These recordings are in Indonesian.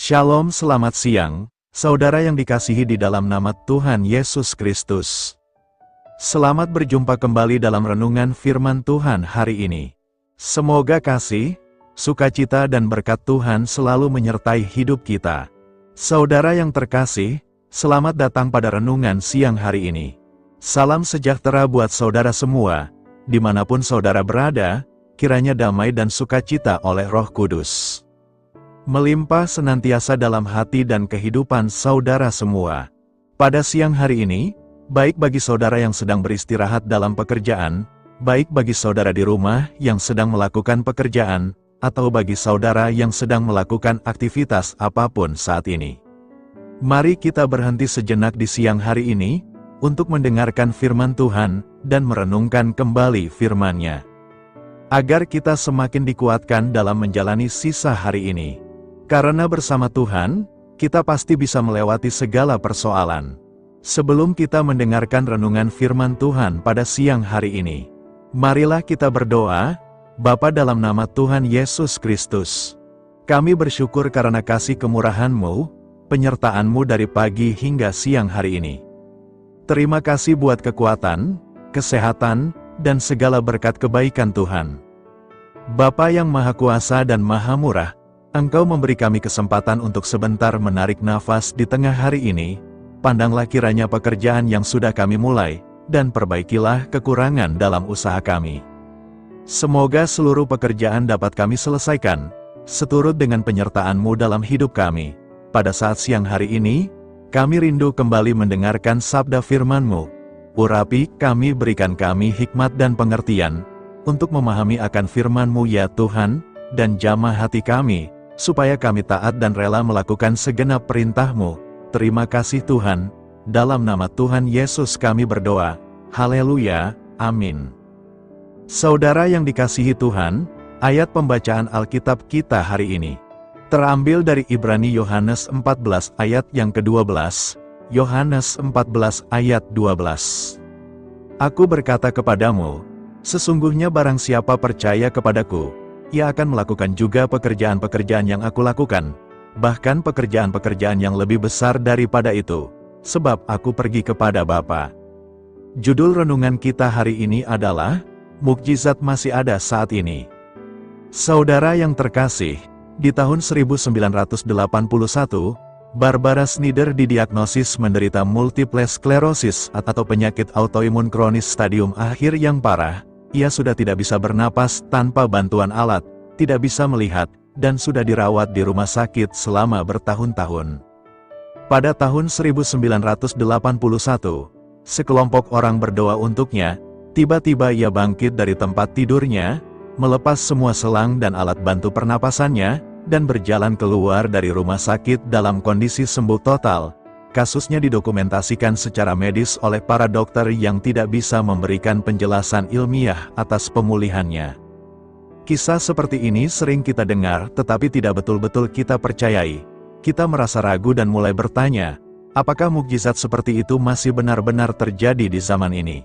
Shalom, selamat siang, saudara yang dikasihi di dalam nama Tuhan Yesus Kristus. Selamat berjumpa kembali dalam renungan firman Tuhan hari ini. Semoga kasih, sukacita dan berkat Tuhan selalu menyertai hidup kita. Saudara yang terkasih, selamat datang pada renungan siang hari ini. Salam sejahtera buat saudara semua, dimanapun saudara berada, kiranya damai dan sukacita oleh Roh Kudus melimpah senantiasa dalam hati dan kehidupan saudara semua. Pada siang hari ini, baik bagi saudara yang sedang beristirahat dalam pekerjaan, baik bagi saudara di rumah yang sedang melakukan pekerjaan, atau bagi saudara yang sedang melakukan aktivitas apapun saat ini. Mari kita berhenti sejenak di siang hari ini, untuk mendengarkan firman Tuhan, dan merenungkan kembali firman-Nya. Agar kita semakin dikuatkan dalam menjalani sisa hari ini. Karena bersama Tuhan, kita pasti bisa melewati segala persoalan. Sebelum kita mendengarkan renungan firman Tuhan pada siang hari ini, marilah kita berdoa. Bapa, dalam nama Tuhan Yesus Kristus, kami bersyukur karena kasih kemurahan-Mu, penyertaan-Mu dari pagi hingga siang hari ini. Terima kasih buat kekuatan, kesehatan, dan segala berkat kebaikan Tuhan. Bapa yang Maha Kuasa dan Maha Murah, Engkau memberi kami kesempatan untuk sebentar menarik nafas di tengah hari ini. Pandanglah kiranya pekerjaan yang sudah kami mulai, dan perbaikilah kekurangan dalam usaha kami. Semoga seluruh pekerjaan dapat kami selesaikan, seturut dengan penyertaan-Mu dalam hidup kami. Pada saat siang hari ini, kami rindu kembali mendengarkan sabda firman-Mu. Urapi kami, berikan kami hikmat dan pengertian, untuk memahami akan firman-Mu ya Tuhan, dan jamah hati kami, supaya kami taat dan rela melakukan segenap perintah-Mu. Terima kasih Tuhan, dalam nama Tuhan Yesus kami berdoa. Haleluya, amin. Saudara yang dikasihi Tuhan, ayat pembacaan Alkitab kita hari ini terambil dari Ibrani Yohanes 14 ayat yang ke-12, Yohanes 14 ayat 12. Aku berkata kepadamu, sesungguhnya barang siapa percaya kepadaku, ia akan melakukan juga pekerjaan-pekerjaan yang aku lakukan, bahkan pekerjaan-pekerjaan yang lebih besar daripada itu, sebab aku pergi kepada Bapa. Judul renungan kita hari ini adalah, Mukjizat Masih Ada Saat Ini. Saudara yang terkasih, di tahun 1981, Barbara Snyder didiagnosis menderita multiple sclerosis atau penyakit autoimun kronis stadium akhir yang parah. Ia sudah tidak bisa bernapas tanpa bantuan alat, tidak bisa melihat, dan sudah dirawat di rumah sakit selama bertahun-tahun. Pada tahun 1981, sekelompok orang berdoa untuknya. Tiba-tiba ia bangkit dari tempat tidurnya, melepas semua selang dan alat bantu pernapasannya, dan berjalan keluar dari rumah sakit dalam kondisi sembuh total. Kasusnya didokumentasikan secara medis oleh para dokter yang tidak bisa memberikan penjelasan ilmiah atas pemulihannya. Kisah seperti ini sering kita dengar tetapi tidak betul-betul kita percayai. Kita merasa ragu dan mulai bertanya, apakah mukjizat seperti itu masih benar-benar terjadi di zaman ini?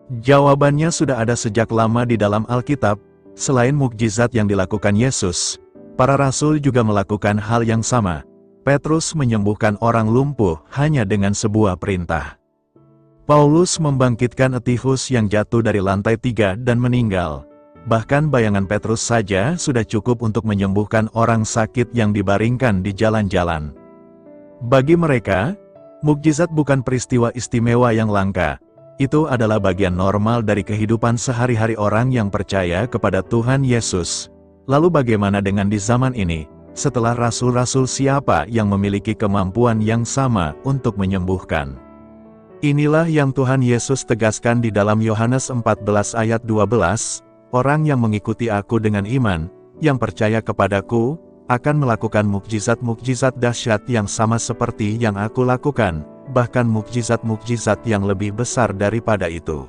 Jawabannya sudah ada sejak lama di dalam Alkitab. Selain mukjizat yang dilakukan Yesus, para rasul juga melakukan hal yang sama. Petrus menyembuhkan orang lumpuh hanya dengan sebuah perintah. Paulus membangkitkan Etifus yang jatuh dari lantai 3 dan meninggal. Bahkan bayangan Petrus saja sudah cukup untuk menyembuhkan orang sakit yang dibaringkan di jalan-jalan. Bagi mereka, mukjizat bukan peristiwa istimewa yang langka. Itu adalah bagian normal dari kehidupan sehari-hari orang yang percaya kepada Tuhan Yesus. Lalu bagaimana dengan di zaman ini? Setelah rasul-rasul, siapa yang memiliki kemampuan yang sama untuk menyembuhkan? Inilah yang Tuhan Yesus tegaskan di dalam Yohanes 14 ayat 12, orang yang mengikuti aku dengan iman, yang percaya kepadaku, akan melakukan mukjizat-mukjizat dahsyat yang sama seperti yang aku lakukan, bahkan mukjizat-mukjizat yang lebih besar daripada itu.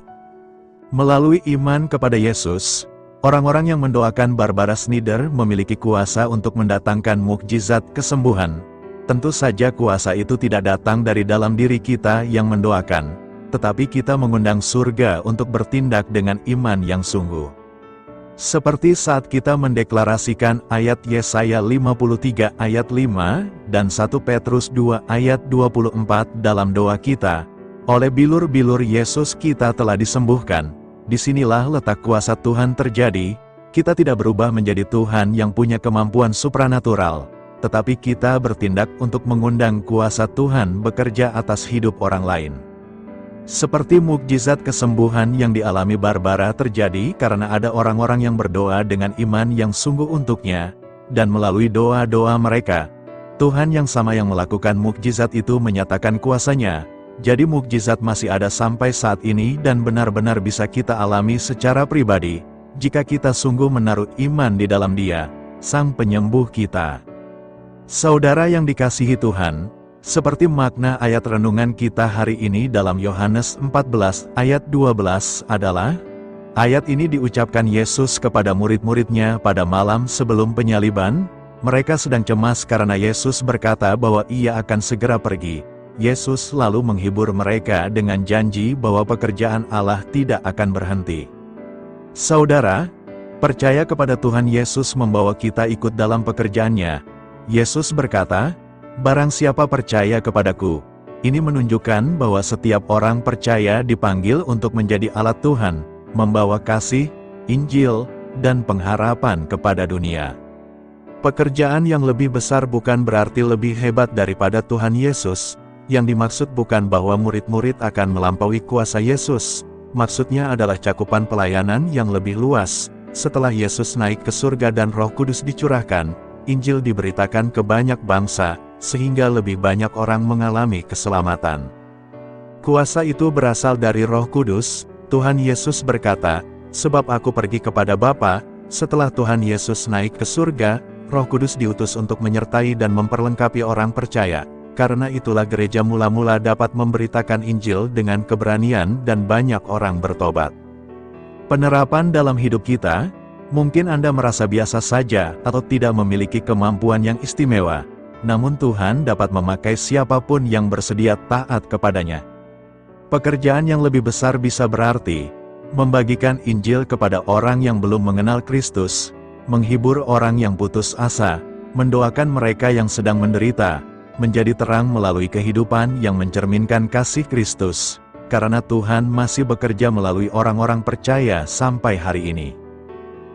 Melalui iman kepada Yesus, orang-orang yang mendoakan Barbara Snyder memiliki kuasa untuk mendatangkan mukjizat kesembuhan. Tentu saja kuasa itu tidak datang dari dalam diri kita yang mendoakan, tetapi kita mengundang surga untuk bertindak dengan iman yang sungguh. Seperti saat kita mendeklarasikan ayat Yesaya 53 ayat 5 dan 1 Petrus 2 ayat 24 dalam doa kita, oleh bilur-bilur Yesus kita telah disembuhkan. Disinilah letak kuasa Tuhan terjadi. Kita tidak berubah menjadi Tuhan yang punya kemampuan supranatural, tetapi kita bertindak untuk mengundang kuasa Tuhan bekerja atas hidup orang lain. Seperti mukjizat kesembuhan yang dialami Barbara terjadi karena ada orang-orang yang berdoa dengan iman yang sungguh untuknya, dan melalui doa-doa mereka, Tuhan yang sama yang melakukan mukjizat itu menyatakan kuasa-Nya. Jadi mukjizat masih ada sampai saat ini dan benar-benar bisa kita alami secara pribadi, jika kita sungguh menaruh iman di dalam Dia, Sang Penyembuh kita. Saudara yang dikasihi Tuhan, seperti makna ayat renungan kita hari ini dalam Yohanes 14 ayat 12 adalah, ayat ini diucapkan Yesus kepada murid-muridnya pada malam sebelum penyaliban. Mereka sedang cemas karena Yesus berkata bahwa Ia akan segera pergi. Yesus lalu menghibur mereka dengan janji bahwa pekerjaan Allah tidak akan berhenti. Saudara, percaya kepada Tuhan Yesus membawa kita ikut dalam pekerjaannya. Yesus berkata, "Barang siapa percaya kepadaku," ini menunjukkan bahwa setiap orang percaya dipanggil untuk menjadi alat Tuhan, membawa kasih, Injil, dan pengharapan kepada dunia. Pekerjaan yang lebih besar bukan berarti lebih hebat daripada Tuhan Yesus. Yang dimaksud bukan bahwa murid-murid akan melampaui kuasa Yesus. Maksudnya adalah cakupan pelayanan yang lebih luas. Setelah Yesus naik ke surga dan Roh Kudus dicurahkan, Injil diberitakan ke banyak bangsa, sehingga lebih banyak orang mengalami keselamatan. Kuasa itu berasal dari Roh Kudus. Tuhan Yesus berkata, "Sebab aku pergi kepada Bapa." Setelah Tuhan Yesus naik ke surga, Roh Kudus diutus untuk menyertai dan memperlengkapi orang percaya. Karena itulah gereja mula-mula dapat memberitakan Injil dengan keberanian dan banyak orang bertobat. Penerapan dalam hidup kita, mungkin Anda merasa biasa saja atau tidak memiliki kemampuan yang istimewa, namun Tuhan dapat memakai siapapun yang bersedia taat kepadanya. Pekerjaan yang lebih besar bisa berarti membagikan Injil kepada orang yang belum mengenal Kristus, menghibur orang yang putus asa, mendoakan mereka yang sedang menderita, menjadi terang melalui kehidupan yang mencerminkan kasih Kristus, karena Tuhan masih bekerja melalui orang-orang percaya sampai hari ini.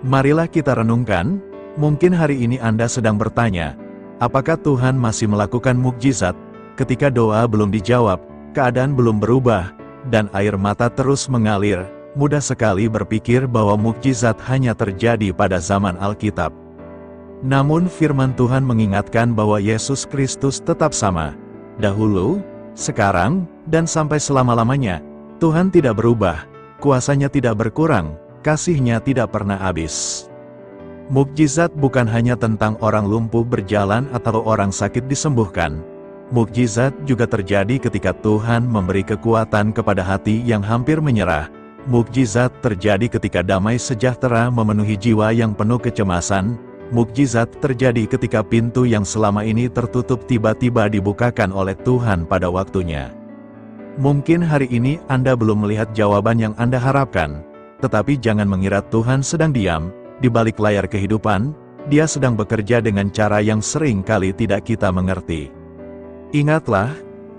Marilah kita renungkan, mungkin hari ini Anda sedang bertanya, apakah Tuhan masih melakukan mukjizat? Ketika doa belum dijawab, keadaan belum berubah, dan air mata terus mengalir, mudah sekali berpikir bahwa mukjizat hanya terjadi pada zaman Alkitab. Namun firman Tuhan mengingatkan bahwa Yesus Kristus tetap sama, dahulu, sekarang, dan sampai selama-lamanya. Tuhan tidak berubah, kuasa-Nya tidak berkurang, kasih-Nya tidak pernah habis. Mukjizat bukan hanya tentang orang lumpuh berjalan atau orang sakit disembuhkan. Mukjizat juga terjadi ketika Tuhan memberi kekuatan kepada hati yang hampir menyerah. Mukjizat terjadi ketika damai sejahtera memenuhi jiwa yang penuh kecemasan. Mukjizat terjadi ketika pintu yang selama ini tertutup tiba-tiba dibukakan oleh Tuhan pada waktunya. Mungkin hari ini Anda belum melihat jawaban yang Anda harapkan, tetapi jangan mengira Tuhan sedang diam. Di balik layar kehidupan, Dia sedang bekerja dengan cara yang sering kali tidak kita mengerti. Ingatlah,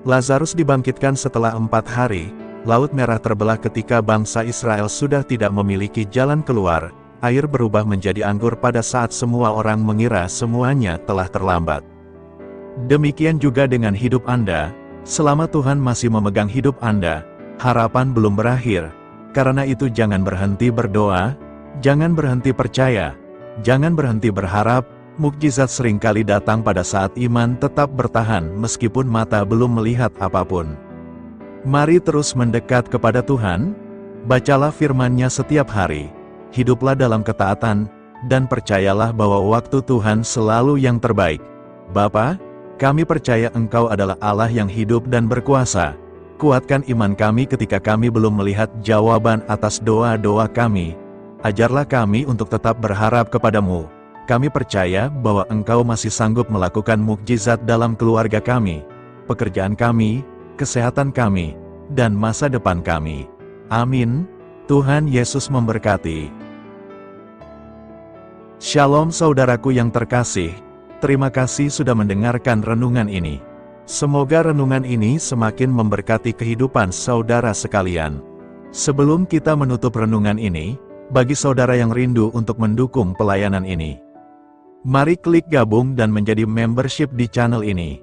Lazarus dibangkitkan setelah 4 hari, Laut Merah terbelah ketika bangsa Israel sudah tidak memiliki jalan keluar. Air berubah menjadi anggur pada saat semua orang mengira semuanya telah terlambat. Demikian juga dengan hidup Anda, selama Tuhan masih memegang hidup Anda, harapan belum berakhir. Karena itu jangan berhenti berdoa, jangan berhenti percaya, jangan berhenti berharap. Mukjizat seringkali datang pada saat iman tetap bertahan meskipun mata belum melihat apapun. Mari terus mendekat kepada Tuhan, bacalah firman-Nya setiap hari. Hiduplah dalam ketaatan, dan percayalah bahwa waktu Tuhan selalu yang terbaik. Bapa, kami percaya Engkau adalah Allah yang hidup dan berkuasa. Kuatkan iman kami ketika kami belum melihat jawaban atas doa-doa kami. Ajarlah kami untuk tetap berharap kepadamu. Kami percaya bahwa Engkau masih sanggup melakukan mukjizat dalam keluarga kami, pekerjaan kami, kesehatan kami, dan masa depan kami. Amin. Tuhan Yesus memberkati. Shalom saudaraku yang terkasih, terima kasih sudah mendengarkan renungan ini. Semoga renungan ini semakin memberkati kehidupan saudara sekalian. Sebelum kita menutup renungan ini, bagi saudara yang rindu untuk mendukung pelayanan ini, mari klik gabung dan menjadi membership di channel ini.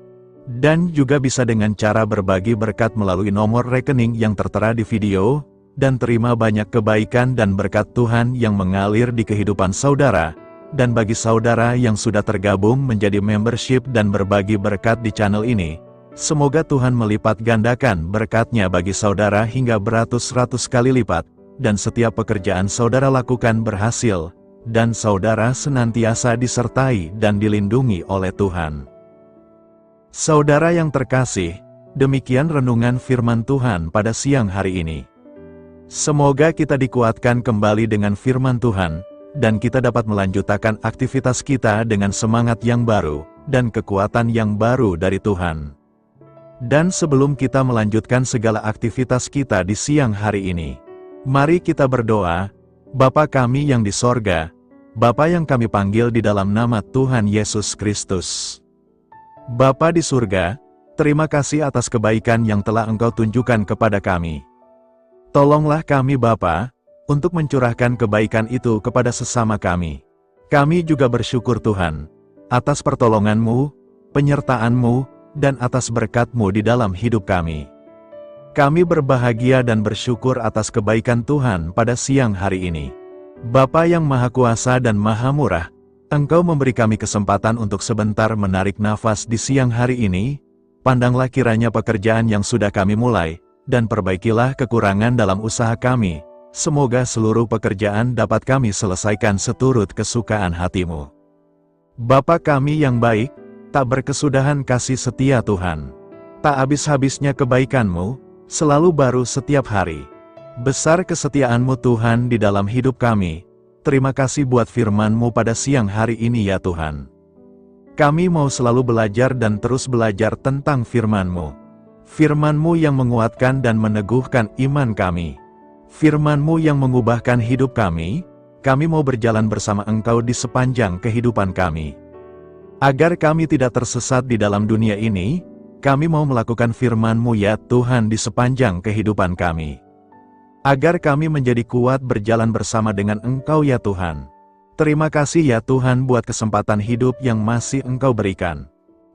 Dan juga bisa dengan cara berbagi berkat melalui nomor rekening yang tertera di video, dan terima banyak kebaikan dan berkat Tuhan yang mengalir di kehidupan saudara. Dan bagi saudara yang sudah tergabung menjadi membership dan berbagi berkat di channel ini, semoga Tuhan melipat gandakan berkatnya bagi saudara hingga beratus-ratus kali lipat, dan setiap pekerjaan saudara lakukan berhasil, dan saudara senantiasa disertai dan dilindungi oleh Tuhan. Saudara yang terkasih, demikian renungan firman Tuhan pada siang hari ini. Semoga kita dikuatkan kembali dengan firman Tuhan, dan kita dapat melanjutkan aktivitas kita dengan semangat yang baru, dan kekuatan yang baru dari Tuhan. Dan sebelum kita melanjutkan segala aktivitas kita di siang hari ini, mari kita berdoa. Bapa kami yang di sorga, Bapa yang kami panggil di dalam nama Tuhan Yesus Kristus. Bapa di surga, terima kasih atas kebaikan yang telah Engkau tunjukkan kepada kami. Tolonglah kami Bapa, untuk mencurahkan kebaikan itu kepada sesama kami. Kami juga bersyukur Tuhan, atas pertolongan-Mu, penyertaan-Mu, dan atas berkat-Mu di dalam hidup kami. Kami berbahagia dan bersyukur atas kebaikan Tuhan pada siang hari ini. Bapa yang Maha Kuasa dan Maha Murah, Engkau memberi kami kesempatan untuk sebentar menarik nafas di siang hari ini. Pandanglah kiranya pekerjaan yang sudah kami mulai, dan perbaikilah kekurangan dalam usaha kami. Semoga seluruh pekerjaan dapat kami selesaikan seturut kesukaan hati-Mu. Bapa kami yang baik, tak berkesudahan kasih setia Tuhan. Tak habis-habisnya kebaikan-Mu, selalu baru setiap hari. Besar kesetiaan-Mu Tuhan di dalam hidup kami. Terima kasih buat firman-Mu pada siang hari ini ya Tuhan. Kami mau selalu belajar dan terus belajar tentang firman-Mu. Firman-Mu yang menguatkan dan meneguhkan iman kami. Firman-Mu yang mengubahkan hidup kami mau berjalan bersama Engkau di sepanjang kehidupan kami. Agar kami tidak tersesat di dalam dunia ini, kami mau melakukan firman-Mu ya Tuhan di sepanjang kehidupan kami. Agar kami menjadi kuat berjalan bersama dengan Engkau ya Tuhan. Terima kasih ya Tuhan buat kesempatan hidup yang masih Engkau berikan.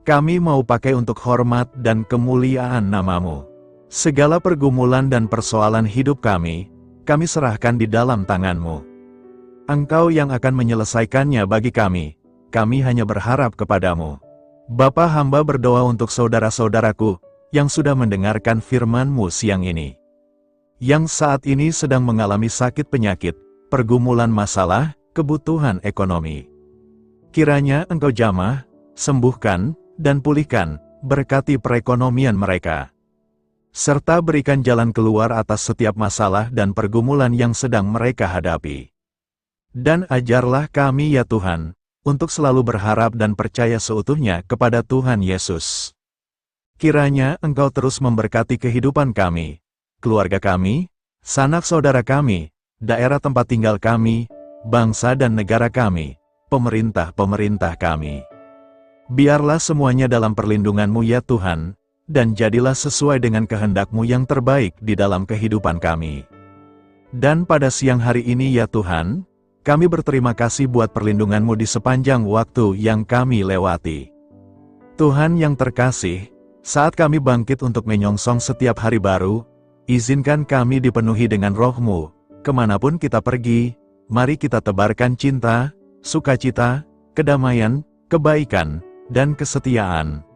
Kami mau pakai untuk hormat dan kemuliaan nama-Mu. Segala pergumulan dan persoalan hidup kami serahkan di dalam tangan-Mu. Engkau yang akan menyelesaikannya bagi kami hanya berharap kepada-Mu. Bapa, hamba berdoa untuk saudara-saudaraku, yang sudah mendengarkan firman-Mu siang ini. Yang saat ini sedang mengalami sakit penyakit, pergumulan masalah, kebutuhan ekonomi. Kiranya Engkau jamah, sembuhkan, dan pulihkan, berkati perekonomian mereka. Serta berikan jalan keluar atas setiap masalah dan pergumulan yang sedang mereka hadapi. Dan ajarlah kami ya Tuhan, untuk selalu berharap dan percaya seutuhnya kepada Tuhan Yesus. Kiranya Engkau terus memberkati kehidupan kami, keluarga kami, sanak saudara kami, daerah tempat tinggal kami, bangsa dan negara kami, pemerintah-pemerintah kami. Biarlah semuanya dalam perlindungan-Mu ya Tuhan, dan jadilah sesuai dengan kehendak-Mu yang terbaik di dalam kehidupan kami. Dan pada siang hari ini ya Tuhan, kami berterima kasih buat perlindungan-Mu di sepanjang waktu yang kami lewati. Tuhan yang terkasih, saat kami bangkit untuk menyongsong setiap hari baru, izinkan kami dipenuhi dengan Roh-Mu. Kemanapun kita pergi, mari kita tebarkan cinta, sukacita, kedamaian, kebaikan, dan kesetiaan.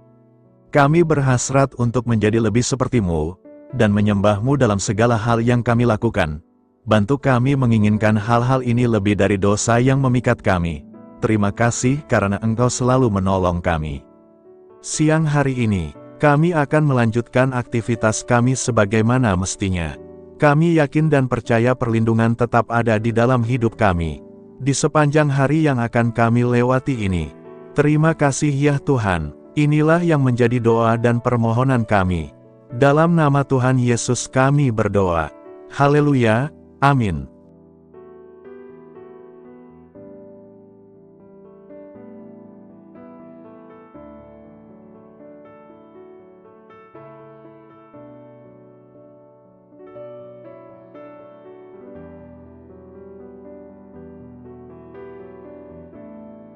Kami berhasrat untuk menjadi lebih seperti-Mu, dan menyembah-Mu dalam segala hal yang kami lakukan. Bantu kami menginginkan hal-hal ini lebih dari dosa yang memikat kami. Terima kasih karena Engkau selalu menolong kami. Siang hari ini, kami akan melanjutkan aktivitas kami sebagaimana mestinya. Kami yakin dan percaya perlindungan tetap ada di dalam hidup kami, di sepanjang hari yang akan kami lewati ini. Terima kasih ya Tuhan. Inilah yang menjadi doa dan permohonan kami. Dalam nama Tuhan Yesus kami berdoa. Haleluya, amin.